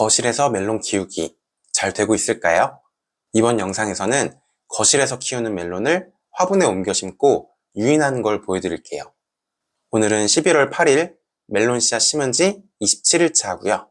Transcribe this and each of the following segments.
거실에서 멜론 키우기 잘 되고 있을까요? 이번 영상에서는 거실에서 키우는 멜론을 화분에 옮겨 심고 유인하는 걸 보여드릴게요. 오늘은 11월 8일 멜론 씨앗 심은 지 27일차 하고요.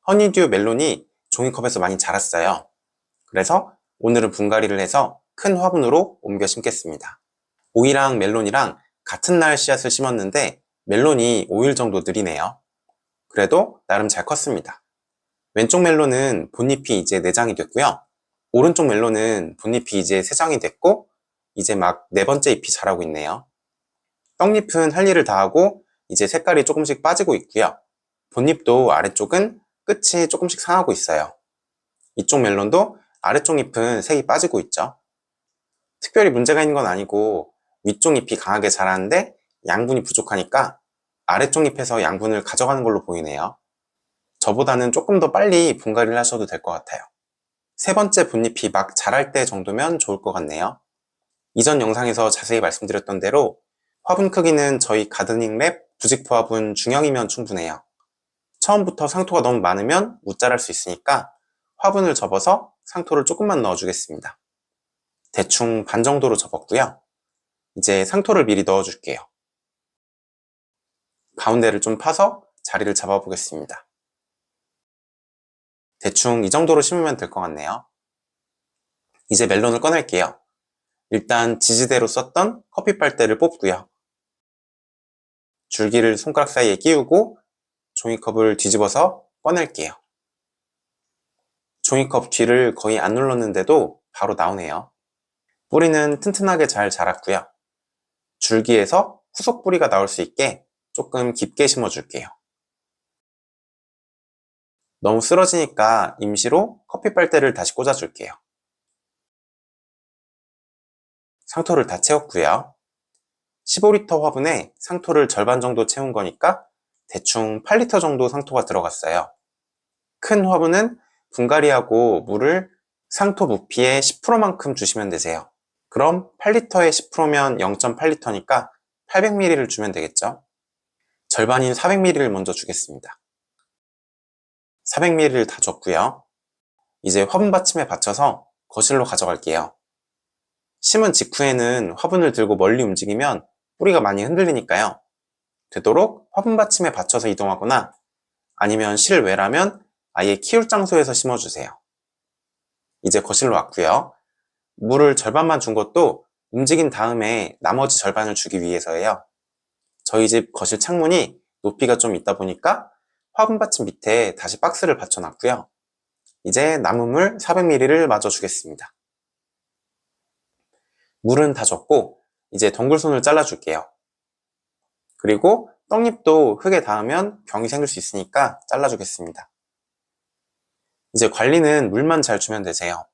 허니듀 멜론이 종이컵에서 많이 자랐어요. 그래서 오늘은 분갈이를 해서 큰 화분으로 옮겨 심겠습니다. 오이랑 멜론이랑 같은 날 씨앗을 심었는데 멜론이 5일 정도 느리네요. 그래도 나름 잘 컸습니다. 왼쪽 멜론은 본잎이 이제 내장이 됐고요. 오른쪽 멜론은 본잎이 이제 세장이 됐고 이제 막 네 번째 잎이 자라고 있네요. 떡잎은 할 일을 다 하고 이제 색깔이 조금씩 빠지고 있고요. 본잎도 아래쪽은 끝이 조금씩 상하고 있어요. 이쪽 멜론도 아래쪽 잎은 색이 빠지고 있죠. 특별히 문제가 있는 건 아니고 위쪽 잎이 강하게 자라는데 양분이 부족하니까 아래쪽 잎에서 양분을 가져가는 걸로 보이네요. 저보다는 조금 더 빨리 분갈이를 하셔도 될 것 같아요. 세 번째 본잎이 막 자랄 때 정도면 좋을 것 같네요. 이전 영상에서 자세히 말씀드렸던 대로 화분 크기는 저희 가드닝랩 부직포 화분 중형이면 충분해요. 처음부터 상토가 너무 많으면 못 자랄 수 있으니까 화분을 접어서 상토를 조금만 넣어주겠습니다. 대충 반 정도로 접었고요. 이제 상토를 미리 넣어줄게요. 가운데를 좀 파서 자리를 잡아보겠습니다. 대충 이 정도로 심으면 될 것 같네요. 이제 멜론을 꺼낼게요. 일단 지지대로 썼던 커피 빨대를 뽑고요. 줄기를 손가락 사이에 끼우고 종이컵을 뒤집어서 꺼낼게요. 종이컵 뒤를 거의 안 눌렀는데도 바로 나오네요. 뿌리는 튼튼하게 잘 자랐고요. 줄기에서 후속 뿌리가 나올 수 있게 조금 깊게 심어줄게요. 너무 쓰러지니까 임시로 커피 빨대를 다시 꽂아줄게요. 상토를 다 채웠고요. 15리터 화분에 상토를 절반 정도 채운 거니까 대충 8리터 정도 상토가 들어갔어요. 큰 화분은 분갈이하고 물을 상토 부피의 10%만큼 주시면 되세요. 그럼 8리터에 10%면 0.8리터니까 800ml를 주면 되겠죠. 절반인 400ml를 먼저 주겠습니다. 400ml를 다 줬고요. 이제 화분 받침에 받쳐서 거실로 가져갈게요. 심은 직후에는 화분을 들고 멀리 움직이면 뿌리가 많이 흔들리니까요. 되도록 화분 받침에 받쳐서 이동하거나 아니면 실외라면 아예 키울 장소에서 심어주세요. 이제 거실로 왔고요. 물을 절반만 준 것도 움직인 다음에 나머지 절반을 주기 위해서예요. 저희 집 거실 창문이 높이가 좀 있다 보니까 화분 받침 밑에 다시 박스를 받쳐놨고요. 이제 남은 물 400ml를 마저 주겠습니다. 물은 다 줬고 이제 덩굴손을 잘라줄게요. 그리고 떡잎도 흙에 닿으면 병이 생길 수 있으니까 잘라주겠습니다. 이제 관리는 물만 잘 주면 되세요.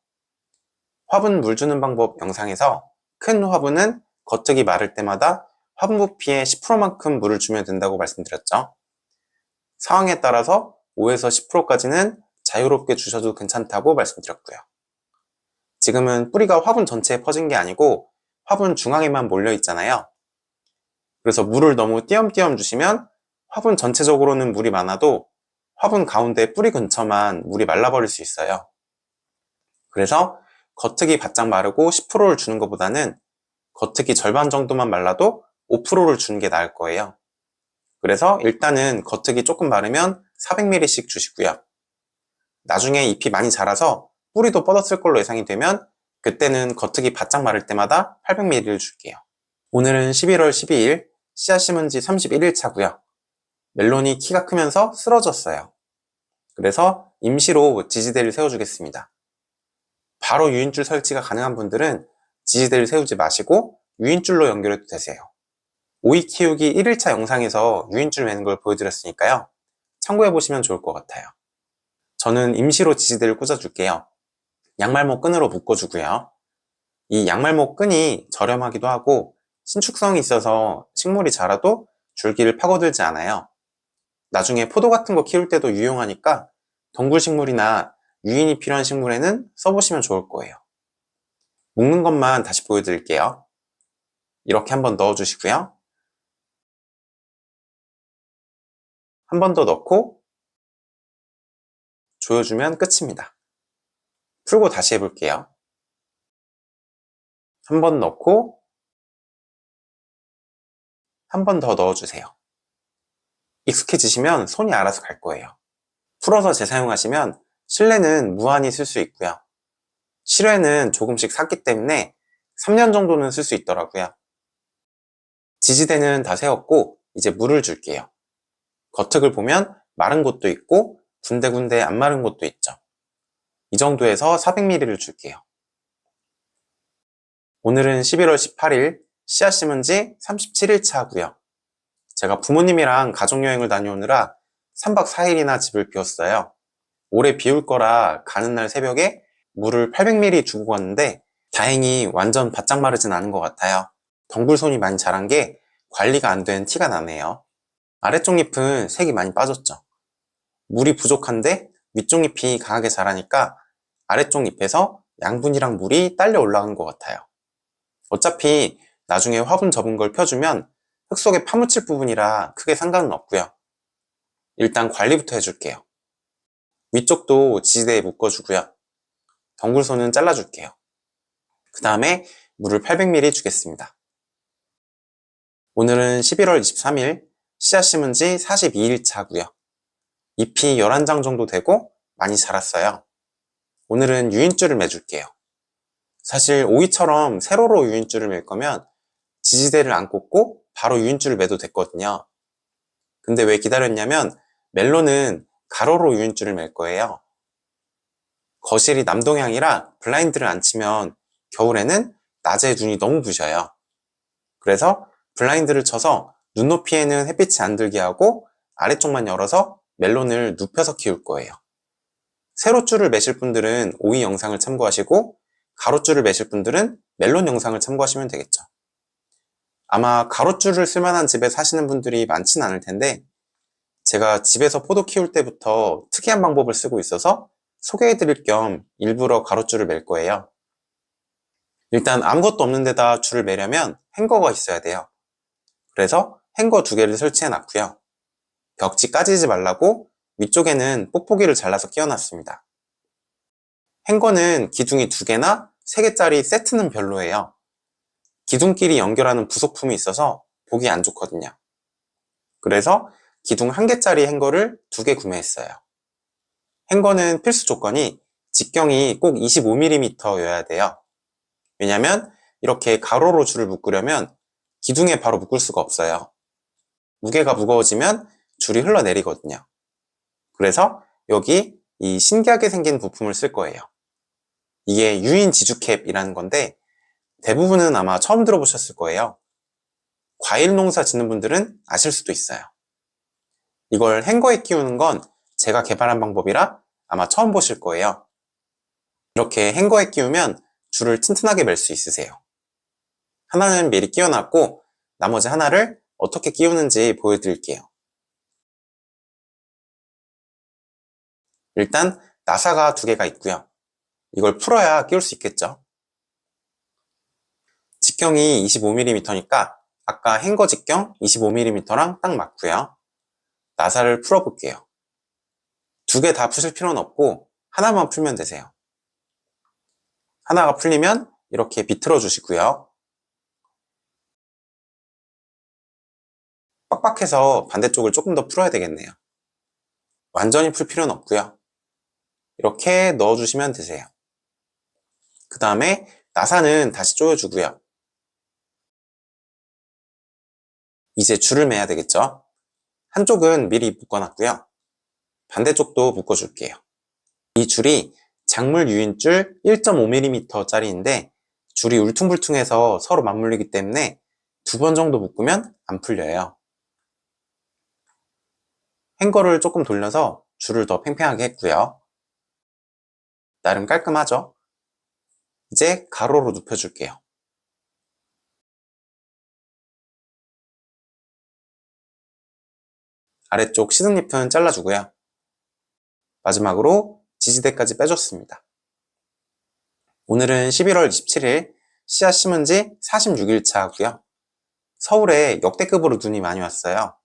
화분 물 주는 방법 영상에서 큰 화분은 겉흙이 마를 때마다 화분 부피의 10%만큼 물을 주면 된다고 말씀드렸죠. 상황에 따라서 5에서 10%까지는 자유롭게 주셔도 괜찮다고 말씀드렸고요. 지금은 뿌리가 화분 전체에 퍼진 게 아니고 화분 중앙에만 몰려 있잖아요. 그래서 물을 너무 띄엄띄엄 주시면 화분 전체적으로는 물이 많아도 화분 가운데 뿌리 근처만 물이 말라버릴 수 있어요. 그래서 겉흙이 바짝 마르고 10%를 주는 것보다는 겉흙이 절반 정도만 말라도 5%를 주는 게 나을 거예요. 그래서 일단은 겉흙이 조금 마르면 400ml씩 주시고요. 나중에 잎이 많이 자라서 뿌리도 뻗었을 걸로 예상이 되면 그때는 겉흙이 바짝 마를 때마다 800ml를 줄게요. 오늘은 11월 12일 씨앗 심은 지 31일 차고요. 멜론이 키가 크면서 쓰러졌어요. 그래서 임시로 지지대를 세워주겠습니다. 바로 유인줄 설치가 가능한 분들은 지지대를 세우지 마시고 유인줄로 연결해도 되세요. 오이 키우기 1일차 영상에서 유인줄 매는 걸 보여드렸으니까요. 참고해보시면 좋을 것 같아요. 저는 임시로 지지대를 꽂아줄게요. 양말목 끈으로 묶어주고요. 이 양말목 끈이 저렴하기도 하고 신축성이 있어서 식물이 자라도 줄기를 파고들지 않아요. 나중에 포도 같은 거 키울 때도 유용하니까 덩굴식물이나 유인이 필요한 식물에는 써보시면 좋을 거예요. 묶는 것만 다시 보여드릴게요. 이렇게 한번 넣어주시고요. 한 번 더 넣고 조여주면 끝입니다. 풀고 다시 해볼게요. 한 번 넣고 한 번 더 넣어주세요. 익숙해지시면 손이 알아서 갈 거예요. 풀어서 재사용하시면 실내는 무한히 쓸 수 있고요. 실외는 조금씩 샀기 때문에 3년 정도는 쓸 수 있더라고요. 지지대는 다 세웠고 이제 물을 줄게요. 겉흙을 보면 마른 곳도 있고 군데군데 안 마른 곳도 있죠. 이 정도에서 400ml를 줄게요. 오늘은 11월 18일 씨앗 심은 지 37일 차고요. 제가 부모님이랑 가족여행을 다녀오느라 3박 4일이나 집을 비웠어요. 오래 비울 거라 가는 날 새벽에 물을 800ml 주고 갔는데 다행히 완전 바짝 마르진 않은 것 같아요. 덩굴손이 많이 자란 게 관리가 안 된 티가 나네요. 아래쪽 잎은 색이 많이 빠졌죠. 물이 부족한데 위쪽 잎이 강하게 자라니까 아래쪽 잎에서 양분이랑 물이 딸려 올라간 것 같아요. 어차피 나중에 화분 접은 걸 펴주면 흙 속에 파묻힐 부분이라 크게 상관은 없고요. 일단 관리부터 해줄게요. 위쪽도 지지대에 묶어주고요. 덩굴손은 잘라줄게요. 그 다음에 물을 800ml 주겠습니다. 오늘은 11월 23일 씨앗 심은 지 42일 차고요. 잎이 11장 정도 되고 많이 자랐어요. 오늘은 유인줄을 매줄게요. 사실 오이처럼 세로로 유인줄을 맬 거면 지지대를 안 꽂고 바로 유인줄을 매도 됐거든요. 근데 왜 기다렸냐면 멜론은 가로로 유인줄을 맬 거예요. 거실이 남동향이라 블라인드를 안 치면 겨울에는 낮에 눈이 너무 부셔요. 그래서 블라인드를 쳐서 눈높이에는 햇빛이 안 들게 하고 아래쪽만 열어서 멜론을 눕혀서 키울 거예요. 세로줄을 매실 분들은 오이 영상을 참고하시고 가로줄을 매실 분들은 멜론 영상을 참고하시면 되겠죠. 아마 가로줄을 쓸만한 집에 사시는 분들이 많진 않을 텐데 제가 집에서 포도 키울 때부터 특이한 방법을 쓰고 있어서 소개해드릴 겸 일부러 가로줄을 맬 거예요. 일단 아무것도 없는 데다 줄을 매려면 행거가 있어야 돼요. 그래서 행거 2개를 설치해 놨고요. 벽지 까지지 말라고 위쪽에는 뽁뽁이를 잘라서 끼워놨습니다. 행거는 기둥이 2개나 3개짜리 세트는 별로예요. 기둥끼리 연결하는 부속품이 있어서 보기 안 좋거든요. 그래서 기둥 1개짜리 행거를 2개 구매했어요. 행거는 필수 조건이 직경이 꼭 25mm여야 돼요. 왜냐면 이렇게 가로로 줄을 묶으려면 기둥에 바로 묶을 수가 없어요. 무게가 무거워지면 줄이 흘러내리거든요. 그래서 여기 이 신기하게 생긴 부품을 쓸 거예요. 이게 유인 지주캡이라는 건데 대부분은 아마 처음 들어보셨을 거예요. 과일 농사 짓는 분들은 아실 수도 있어요. 이걸 행거에 끼우는 건 제가 개발한 방법이라 아마 처음 보실 거예요. 이렇게 행거에 끼우면 줄을 튼튼하게 맬 수 있으세요. 하나는 미리 끼워놨고 나머지 하나를 어떻게 끼우는지 보여드릴게요. 일단 나사가 2개가 있고요. 이걸 풀어야 끼울 수 있겠죠. 직경이 25mm니까 아까 행거 직경 25mm랑 딱 맞고요. 나사를 풀어볼게요. 2개 다 푸실 필요는 없고 하나만 풀면 되세요. 하나가 풀리면 이렇게 비틀어 주시고요. 빡빡해서 반대쪽을 조금 더 풀어야 되겠네요. 완전히 풀 필요는 없고요. 이렇게 넣어주시면 되세요. 그 다음에 나사는 다시 조여주고요. 이제 줄을 매야 되겠죠? 한쪽은 미리 묶어놨고요. 반대쪽도 묶어줄게요. 이 줄이 작물 유인줄 1.5mm 짜리인데 줄이 울퉁불퉁해서 서로 맞물리기 때문에 2번 정도 묶으면 안 풀려요. 행거를 조금 돌려서 줄을 더 팽팽하게 했고요. 나름 깔끔하죠? 이제 가로로 눕혀줄게요. 아래쪽 시드잎은 잘라주고요. 마지막으로 지지대까지 빼줬습니다. 오늘은 11월 27일 씨앗 심은 지 46일 차고요. 서울에 역대급으로 눈이 많이 왔어요.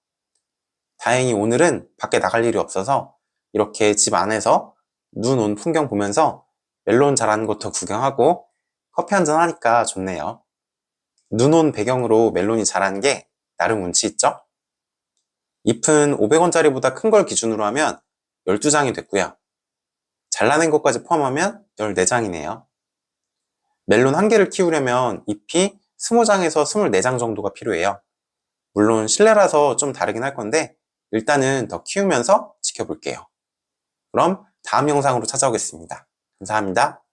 다행히 오늘은 밖에 나갈 일이 없어서 이렇게 집 안에서 눈 온 풍경 보면서 멜론 자라는 것도 구경하고 커피 한잔 하니까 좋네요. 눈 온 배경으로 멜론이 자라는 게 나름 운치 있죠? 잎은 500원짜리보다 큰 걸 기준으로 하면 12장이 됐고요. 잘라낸 것까지 포함하면 14장이네요. 멜론 한 개를 키우려면 잎이 20장에서 24장 정도가 필요해요. 물론 실내라서 좀 다르긴 할 건데 일단은 더 키우면서 지켜볼게요. 그럼 다음 영상으로 찾아오겠습니다. 감사합니다.